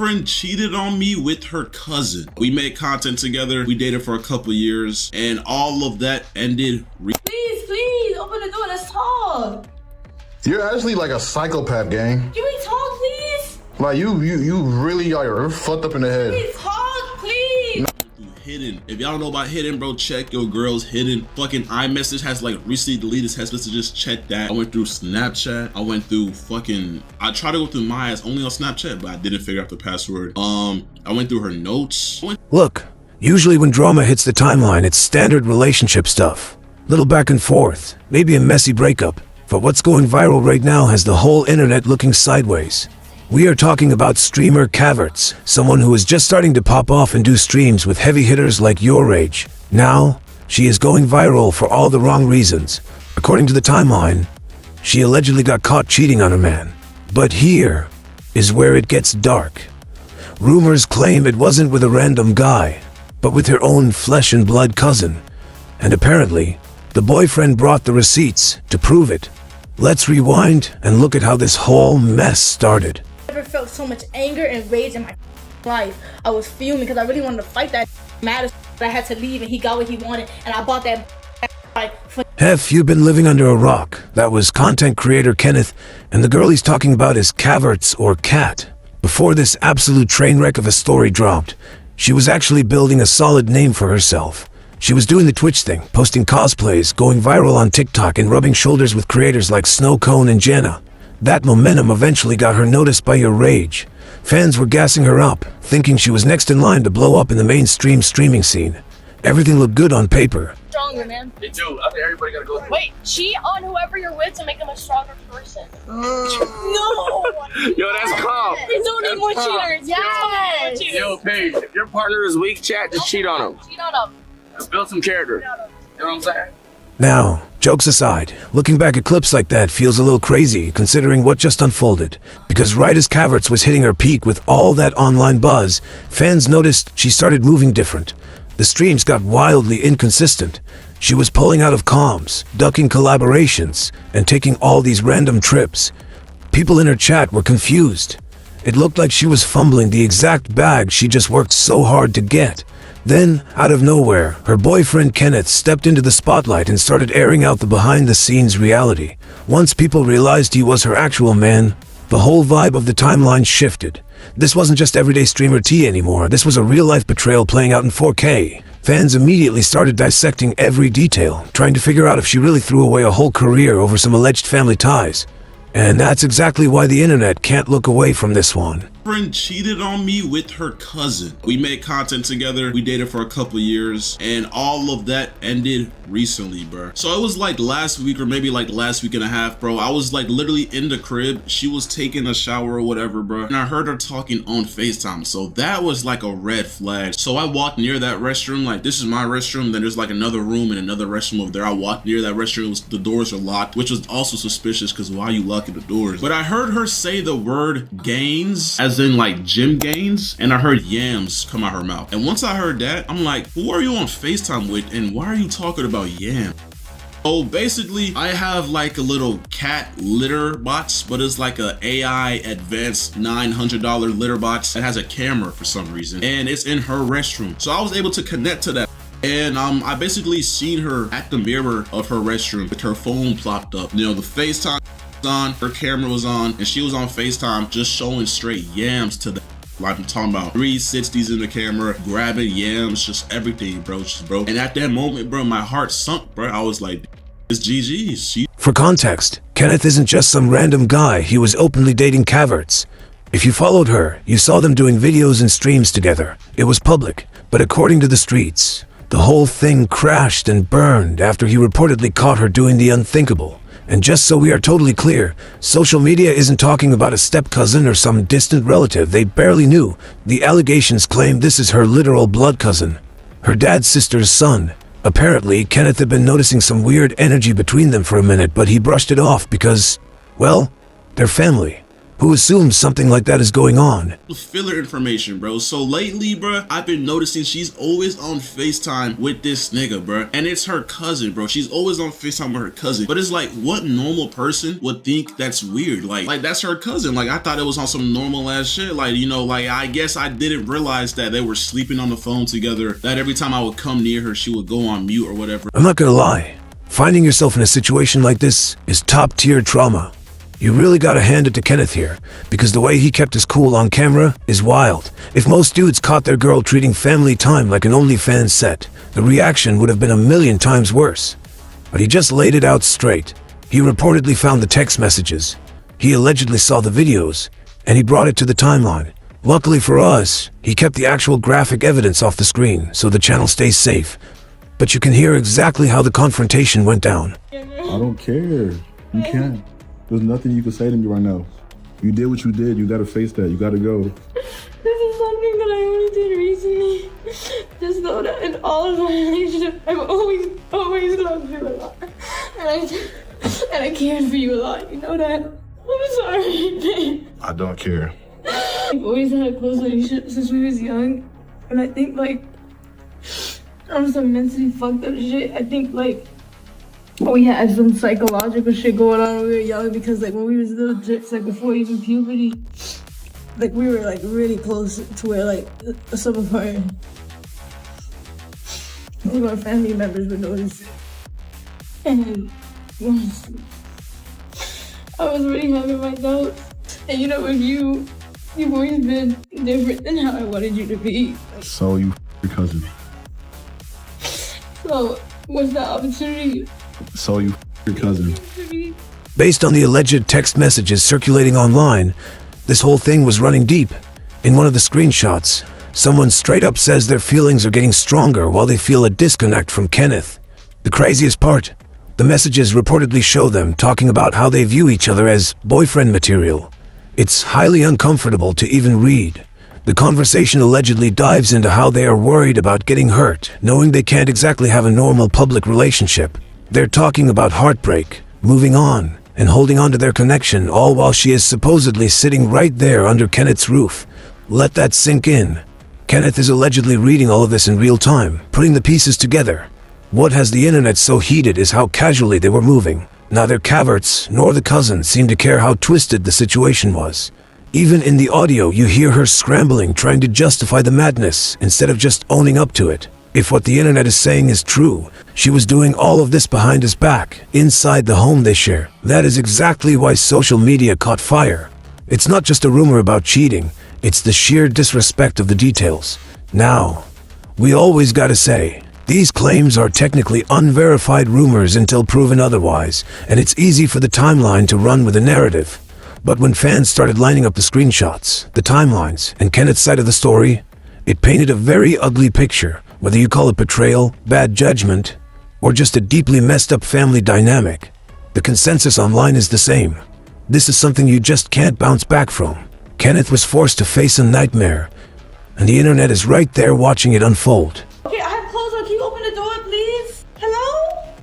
Friend cheated on me with her cousin. We made content together. We dated for a couple years, and all of that ended. Please, open the door. Let's talk. You're actually like a psychopath, gang. Can we talk, please? Like you really are fucked up in the head. Please talk, please. Hidden. If y'all don't know about Hidden, bro, check your girl's Hidden. Fucking iMessage has like recently deleted text messages. Check that. I went through Snapchat. I went through I tried to go through Maya's only on Snapchat, but I didn't figure out the password. I went through her notes. Look, usually when drama hits the timeline, it's standard relationship stuff. Little back and forth, maybe a messy breakup. But what's going viral right now has the whole internet looking sideways. We are talking about streamer Caverts, someone who is just starting to pop off and do streams with heavy hitters like YourRAGE. Now, she is going viral for all the wrong reasons. According to the timeline, she allegedly got caught cheating on a man. But here is where it gets dark. Rumors claim it wasn't with a random guy, but with her own flesh and blood cousin. And apparently, the boyfriend brought the receipts to prove it. Let's rewind and look at how this whole mess started. I never felt so much anger and rage in my life. I was fuming because I really wanted to fight that matter. I had to leave and he got what he wanted, and I bought that for Hef, you've been living under a rock. That was content creator Kenneth, and the girl he's talking about is Caverts or Cat. Before this absolute train wreck of a story dropped, she was actually building a solid name for herself. She was doing the Twitch thing, posting cosplays, going viral on TikTok, and rubbing shoulders with creators like Snow Cone and Jenna. That momentum eventually got her noticed by YourRAGE. Fans were gassing her up, thinking she was next in line to blow up in the mainstream streaming scene. Everything looked good on paper. Stronger, man. They do. I think everybody gotta go through. Wait, cheat on whoever you're with to make them a stronger person. No. Yo, that's calm. We don't need more cheaters. Yes. Yo, Paige, if your partner is weak, chat, just cheat on him. Cheat on them. Build some character. You know what I'm saying? Now, jokes aside, looking back at clips like that feels a little crazy considering what just unfolded. Because right as Caverts was hitting her peak with all that online buzz, fans noticed she started moving different. The streams got wildly inconsistent. She was pulling out of comms, ducking collaborations, and taking all these random trips. People in her chat were confused. It looked like she was fumbling the exact bag she just worked so hard to get. Then, out of nowhere, her boyfriend Kenneth stepped into the spotlight and started airing out the behind-the-scenes reality. Once people realized he was her actual man, the whole vibe of the timeline shifted. This wasn't just everyday streamer T anymore, this was a real-life betrayal playing out in 4K. Fans immediately started dissecting every detail, trying to figure out if she really threw away a whole career over some alleged family ties. And that's exactly why the internet can't look away from this one. Friend cheated on me with her cousin. We made content together. We dated for a couple years, and all of that ended recently, bro. So it was like last week or maybe like last week and a half, bro. I was like literally in the crib. She was taking a shower or whatever, bro. And I heard her talking on FaceTime. So that was like a red flag. So I walked near that restroom. Like, this is my restroom. Then there's like another room and another restroom over there. I walked near that restroom. The doors are locked, which was also suspicious because why are you locking the doors? But I heard her say the word gains, as in like gym gains, and I heard yams come out her mouth. And once I heard that, I'm like, who are you on FaceTime with and why are you talking about yam? So basically, I have like a little cat litter box, but it's like a AI advanced $900 litter box that has a camera for some reason, and it's in her restroom. So I was able to connect to that. And I basically seen her at the mirror of her restroom with her phone plopped up. You know, the FaceTime on, her camera was on, and she was on FaceTime just showing straight yams to the, like, I'm talking about 360s in the camera, grabbing yams, just everything, bro. And at that moment, bro, my heart sunk, bro. I was like, it's GG's. For context, Kenneth isn't just some random guy, he was openly dating Caverts. If you followed her, you saw them doing videos and streams together. It was public, but according to the streets, the whole thing crashed and burned after he reportedly caught her doing the unthinkable. And just so we are totally clear, social media isn't talking about a step-cousin or some distant relative they barely knew. The allegations claim this is her literal blood cousin, her dad's sister's son. Apparently, Kenneth had been noticing some weird energy between them for a minute, but he brushed it off because, well, they're family. who assumes something like that is going on. Filler information, bro. So lately, bro, I've been noticing she's always on FaceTime with this nigga, bro. And it's her cousin, bro. She's always on FaceTime with her cousin. But it's like, what normal person would think that's weird? Like that's her cousin. Like, I thought it was on some normal ass shit. Like, you know, like, I guess I didn't realize that they were sleeping on the phone together. That every time I would come near her, she would go on mute or whatever. I'm not gonna lie. Finding yourself in a situation like this is top-tier trauma. You really gotta hand it to Kenneth here, because the way he kept his cool on camera is wild. If most dudes caught their girl treating family time like an OnlyFans set, the reaction would have been a million times worse. But he just laid it out straight. He reportedly found the text messages. He allegedly saw the videos, and he brought it to the timeline. Luckily for us, he kept the actual graphic evidence off the screen, so the channel stays safe. But you can hear exactly how the confrontation went down. I don't care. You can't. There's nothing you can say to me right now. You did what you did. You gotta face that. You gotta go. This is something that I only did recently. Just know that in all of my relationships, I've always loved you a lot. And I cared for you a lot. You know that? I'm sorry, babe. I don't care. We've always had a close relationship since we was young. And I think, like, on some mentally fucked up shit, I think, like, we had some psychological shit going on when we were young, because, like, when we was little jits, like, before even puberty, like, we were, like, really close to where, like, some of our family members would notice it. And I was really having my doubts. And, you know, with you've always been different than how I wanted you to be. So you your cousin. So, what's the opportunity? So you your cousin. Based on the alleged text messages circulating online, this whole thing was running deep. In one of the screenshots, someone straight up says their feelings are getting stronger while they feel a disconnect from Kenneth. The craziest part, the messages reportedly show them talking about how they view each other as boyfriend material. It's highly uncomfortable to even read. The conversation allegedly dives into how they are worried about getting hurt, knowing they can't exactly have a normal public relationship. They're talking about heartbreak, moving on, and holding on to their connection, all while she is supposedly sitting right there under Kenneth's roof. Let that sink in. Kenneth is allegedly reading all of this in real time, putting the pieces together. What has the internet so heated is how casually they were moving. Neither Caverts nor the cousin seemed to care how twisted the situation was. Even in the audio, you hear her scrambling, trying to justify the madness instead of just owning up to it. If what the internet is saying is true, she was doing all of this behind his back, inside the home they share. That is exactly why social media caught fire. It's not just a rumor about cheating, it's the sheer disrespect of the details. Now, we always gotta say, these claims are technically unverified rumors until proven otherwise, and it's easy for the timeline to run with a narrative. But when fans started lining up the screenshots, the timelines, and Kenneth's side of the story, it painted a very ugly picture, whether you call it betrayal, bad judgment, or just a deeply messed up family dynamic. The consensus online is the same. This is something you just can't bounce back from. Kenneth was forced to face a nightmare, and the internet is right there watching it unfold. Okay, I have clothes on. Can you open the door, please? Hello?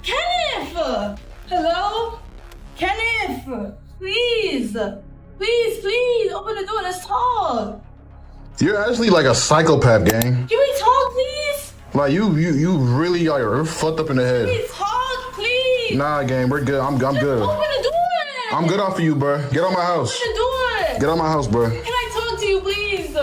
Kenneth! Hello? Kenneth! Please! Please, open the door. Let's talk. You're actually like a psychopath, gang. Can we talk, please? Like you really are fucked up in the head. Please talk, please. Nah, gang, we're good. I'm good. Open the door. I'm good off of you, bro. Get on my house. Open the door. Get on my house, bro. Can I talk to you, please?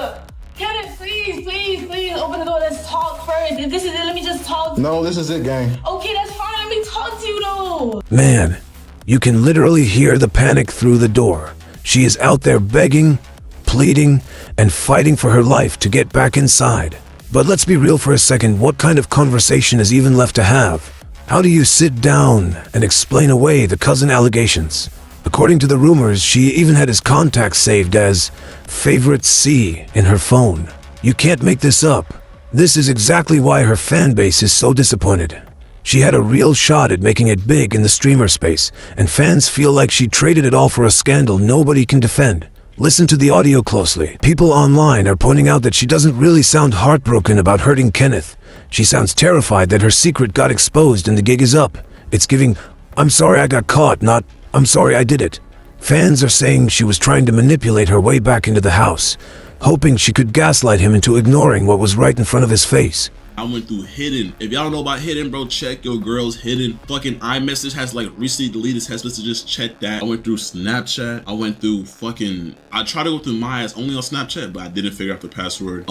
Kenneth, please, open the door. Let's talk first. If this is it, let me just talk. No, this is it, gang. Okay, that's fine. Let me talk to you, though. Man, you can literally hear the panic through the door. She is out there begging, pleading, and fighting for her life to get back inside. But let's be real for a second, what kind of conversation is even left to have? How do you sit down and explain away the cousin allegations? According to the rumors, she even had his contacts saved as Favorite C in her phone. You can't make this up. This is exactly why her fan base is so disappointed. She had a real shot at making it big in the streamer space, and fans feel like she traded it all for a scandal nobody can defend. Listen to the audio closely. People online are pointing out that she doesn't really sound heartbroken about hurting Kenneth. She sounds terrified that her secret got exposed and the gig is up. It's giving, "I'm sorry I got caught," not, "I'm sorry I did it." Fans are saying she was trying to manipulate her way back into the house, hoping she could gaslight him into ignoring what was right in front of his face. I went through Hidden. If y'all don't know about Hidden, bro, check your girl's Hidden. Fucking iMessage has like recently deleted text messages. Check that. I went through Snapchat. I went through I tried to go through Maya's only on Snapchat, but I didn't figure out the password.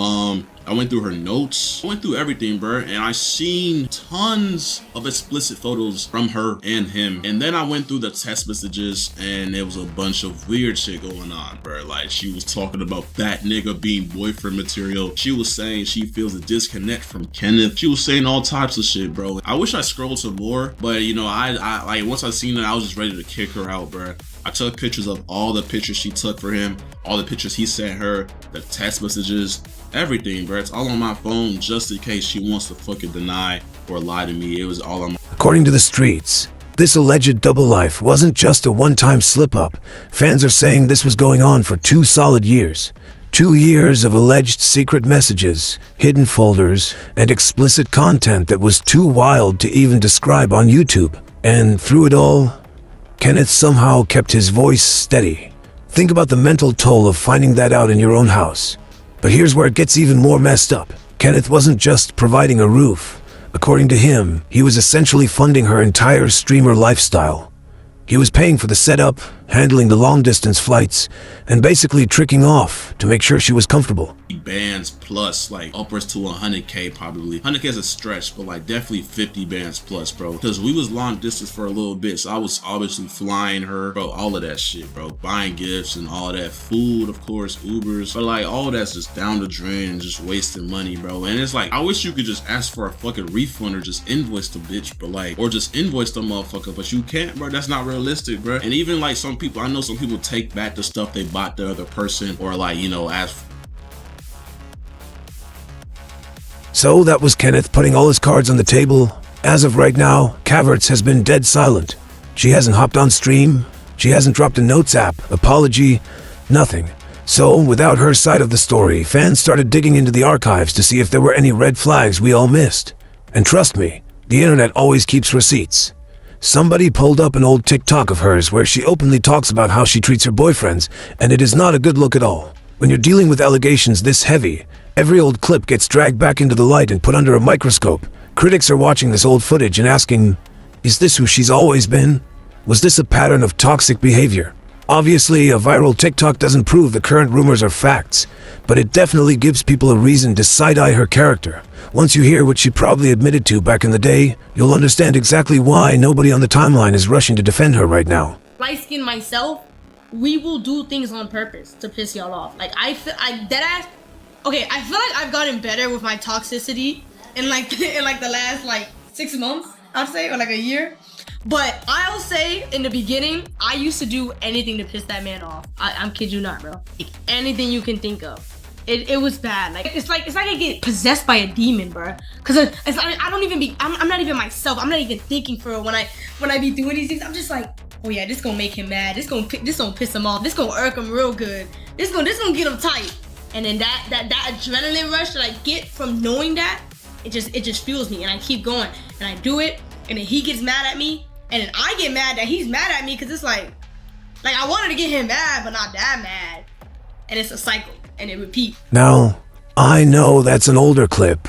I went through her notes. I went through everything, bro, and I seen tons of explicit photos from her and him. And then I went through the text messages, and there was a bunch of weird shit going on, bro. Like, she was talking about that nigga being boyfriend material. She was saying she feels a disconnect from Kenneth. She was saying all types of shit, bro. I wish I scrolled some more, but you know, I like once I seen it, I was just ready to kick her out, bro. I took pictures of all the pictures she took for him, all the pictures he sent her, the text messages, everything, bro. It's all on my phone just in case she wants to fucking deny or lie to me. It was all on my... According to the streets, this alleged double life wasn't just a one-time slip-up. Fans are saying this was going on for 2 solid years. 2 years of alleged secret messages, hidden folders, and explicit content that was too wild to even describe on YouTube. And through it all, Kenneth somehow kept his voice steady. Think about the mental toll of finding that out in your own house. But here's where it gets even more messed up. Kenneth wasn't just providing a roof. According to him, he was essentially funding her entire streamer lifestyle. He was paying for the setup, handling the long-distance flights, and basically tricking off to make sure she was comfortable. Bands plus like upwards to 100K probably. 100K is a stretch, but like definitely 50 bands plus, bro. Because we was long distance for a little bit, so I was obviously flying her, bro, all of that shit, bro. Buying gifts and all that. Food, of course, Ubers. But like all that's just down the drain and just wasting money, bro. And it's like, I wish you could just ask for a fucking refund or just invoice the bitch, but like, or just invoice the motherfucker, but you can't, bro. That's not realistic, bro. And even like some people, I know some people take back the stuff they bought the other person, or like, you know, ask. So that was Kenneth putting all his cards on the table. As of right now, Caverts has been dead silent. She hasn't hopped on stream. She hasn't dropped a notes app, apology, nothing. So without her side of the story, fans started digging into the archives to see if there were any red flags we all missed. And trust me, the internet always keeps receipts. Somebody pulled up an old TikTok of hers where she openly talks about how she treats her boyfriends, and it is not a good look at all. When you're dealing with allegations this heavy, every old clip gets dragged back into the light and put under a microscope. Critics are watching this old footage and asking, is this who she's always been? Was this a pattern of toxic behavior? Obviously, a viral TikTok doesn't prove the current rumors are facts, but it definitely gives people a reason to side-eye her character. Once you hear what she probably admitted to back in the day, you'll understand exactly why nobody on the timeline is rushing to defend her right now. Light-skinned myself, we will do things on purpose to piss y'all off. Like, I feel like I've gotten better with my toxicity in like the last 6 months, I'd say, or like a year. But I'll say in the beginning, I used to do anything to piss that man off. I'm kid you not, bro. Like, anything you can think of. It was bad. Like it's like I get possessed by a demon, bro. Cause it's like I'm not even myself. I'm not even thinking for it when I be doing these things. I'm just like, oh yeah, this gonna make him mad. This gonna piss him off. This gonna irk him real good. This gonna get him tight. And then that adrenaline rush that I get from knowing that, it just fuels me, and I keep going, and I do it, and then he gets mad at me, and then I get mad that he's mad at me, cause it's like I wanted to get him mad, but not that mad, and it's a cycle, and it repeats. Now, I know that's an older clip,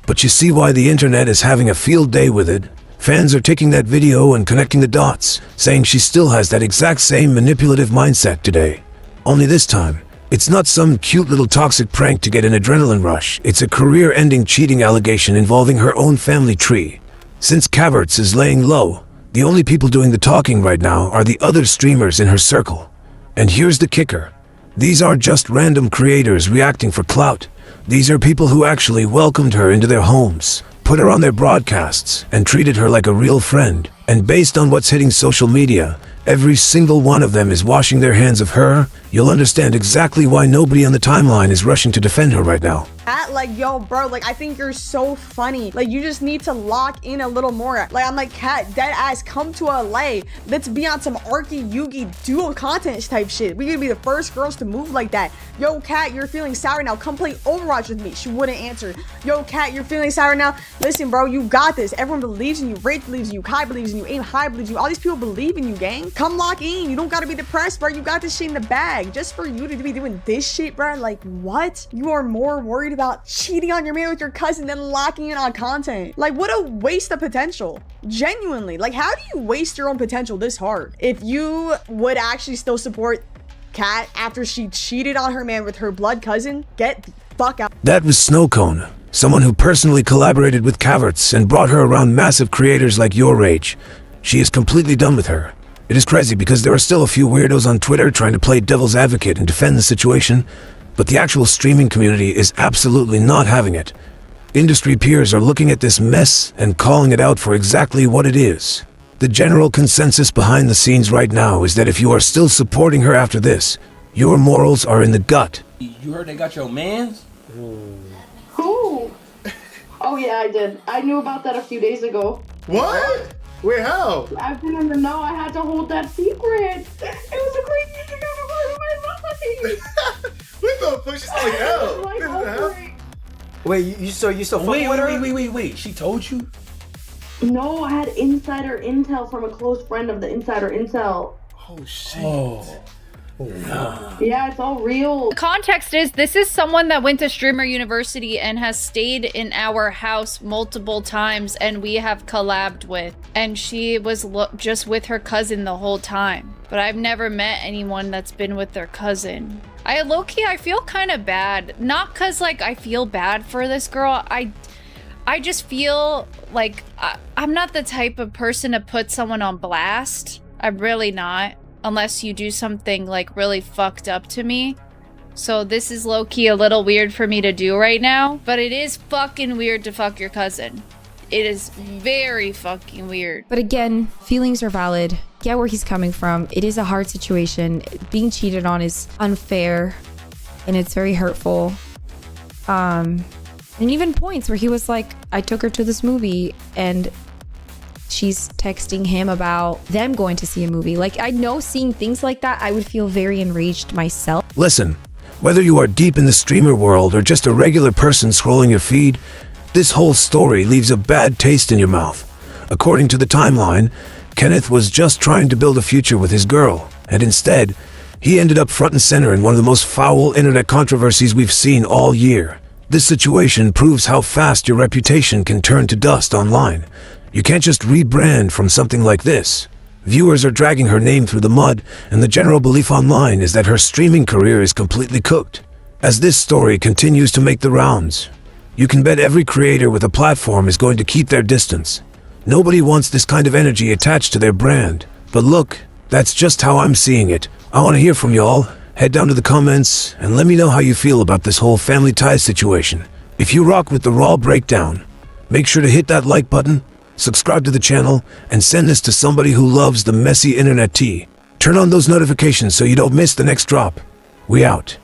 but you see why the internet is having a field day with it. Fans are taking that video and connecting the dots, saying she still has that exact same manipulative mindset today. Only this time, it's not some cute little toxic prank to get an adrenaline rush. It's a career-ending cheating allegation involving her own family tree. Since Caverts is laying low, the only people doing the talking right now are the other streamers in her circle. And here's the kicker. These aren't just random creators reacting for clout. These are people who actually welcomed her into their homes, put her on their broadcasts, and treated her like a real friend. And based on what's hitting social media, every single one of them is washing their hands of her. You'll understand exactly why nobody on the timeline is rushing to defend her right now. Like, yo, bro, like, I think you're so funny. Like, you just need to lock in a little more. Like, I'm like, Kat, dead ass, come to LA. Let's be on some Arky Yugi dual content type shit. We gonna be the first girls to move like that. Yo, Kat, you're feeling sour now. Come play Overwatch with me. She wouldn't answer. Yo, Kat, you're feeling sour now. Listen, bro, you got this. Everyone believes in you. Rage believes in you. Kai believes in and you aim high, but all these people believe in you, gang. Come lock in. You don't gotta be depressed, bro. You got this shit in the bag. Just for you to be doing this shit, bro. Like, what? You are more worried about cheating on your man with your cousin than locking in on content. Like, what a waste of potential. Genuinely. Like, how do you waste your own potential this hard? If you would actually still support Kat after she cheated on her man with her blood cousin, get the fuck out. That was Snowcone, someone who personally collaborated with Caverts and brought her around massive creators like YourRAGE. She is completely done with her. It is crazy because there are still a few weirdos on Twitter trying to play devil's advocate and defend the situation, but the actual streaming community is absolutely not having it. Industry peers are looking at this mess and calling it out for exactly what it is. The general consensus behind the scenes right now is that if you are still supporting her after this, your morals are in the gut. You heard they got your mans? Who? Oh yeah, I did. I knew about that a few days ago. What? Wait, how? I didn't even know I had to hold that secret. It was the craziest thing I've ever heard in my life. What the fuck? She's like, hell. Like, This is oh, hell. great. Wait, you so fucking with her? Wait. She told you? No, I had insider intel from a close friend of the insider intel. Oh, shit. Yeah, it's all real. The context is this is someone that went to Streamer University and has stayed in our house multiple times and we have collabed with. And she was just with her cousin the whole time. But I've never met anyone that's been with their cousin. Low-key, I feel kind of bad. Not because, like, I feel bad for this girl. I just feel like I'm not the type of person to put someone on blast. I'm really not. Unless you do something like really fucked up to me. So this is low-key a little weird for me to do right now. But it is fucking weird to fuck your cousin. It is very fucking weird. But again, feelings are valid. Get where he's coming from. It is a hard situation. Being cheated on is unfair. And it's very hurtful. And even points where he was like, I took her to this movie and she's texting him about them going to see a movie. Like, I know seeing things like that, I would feel very enraged myself. Listen, whether you are deep in the streamer world or just a regular person scrolling your feed, this whole story leaves a bad taste in your mouth. According to the timeline, Kenneth was just trying to build a future with his girl, and instead, he ended up front and center in one of the most foul internet controversies we've seen all year. This situation proves how fast your reputation can turn to dust online. You can't just rebrand from something like this. Viewers are dragging her name through the mud, and the general belief online is that her streaming career is completely cooked. As this story continues to make the rounds, you can bet every creator with a platform is going to keep their distance. Nobody wants this kind of energy attached to their brand. But look, that's just how I'm seeing it. I want to hear from y'all. Head down to the comments and let me know how you feel about this whole family ties situation. If you rock with the raw breakdown, make sure to hit that like button, subscribe to the channel, and send this to somebody who loves the messy internet tea. Turn on those notifications so you don't miss the next drop. We out.